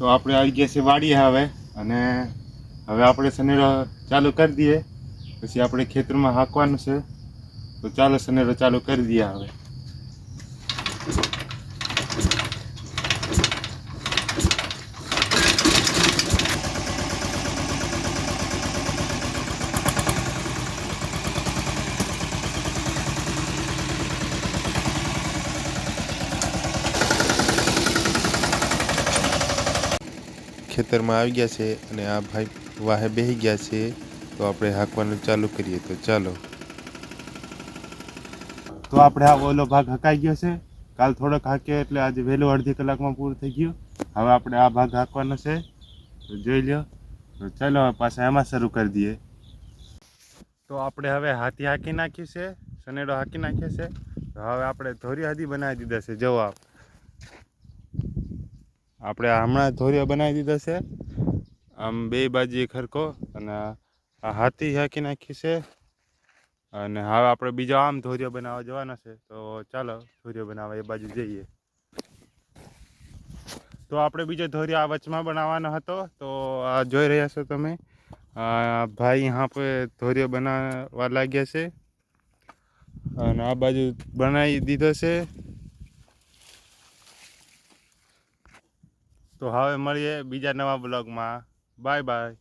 તો આપણે આવી ગયા છે વાડીએ હવે, અને હવે આપણે સનેડો ચાલુ કરી દઈએ, પછી આપણે ખેતરમાં હાંકવાનું છે. તો ચાલો સનેડો ચાલુ કરી દઈએ હવે. ખેતરમાં આવી ગયા છે અને આ ભાઈ વાહે બેસી ગયા છે. તો આપણે હાંકવાનું ચાલુ કરીએ. તો ચાલો. તો આપણે આ ઓલો ભાગ હકાઈ ગયો છે. કાલ થોડોક હાંક્યો એટલે આજે વહેલું અડધી કલાકમાં પૂરું થઈ ગયું. હવે આપણે આ ભાગ હાંકવાનો છે, તો જોઈ લો. તો ચાલો પાછા એમાં શરૂ કરી દઈએ. તો આપણે હવે હાથી હાંકી નાખ્યું છે, સનેડો હાંકી નાખ્યો છે. તો હવે આપણે ધોરી હાથી બનાવી દીધા છે. જવો આપણે હમણાં ધોરીઓ બનાવી દીધો છે, આમ બે બાજુ ખરકો, અને આ હાથી હાંકી નાખી છે. અને હવે આપણે બીજો આમ ધોરીઓ બનાવવા જવાનો છે. તો ચાલો ધોરીઓ બનાવવા એ બાજુ જઈએ. તો આપણે બીજો ધોરીઓ આ વચમાં બનાવવાનો હતો. તો આ જોઈ રહ્યા છો તમે, ભાઈ यहाँ पे ધોરીઓ બનાવવા લાગ્યા છે, અને આ બાજુ બનાવી દીધો છે. તો હવે મળીએ બીજા નવા બ્લોગમાં. Bye bye.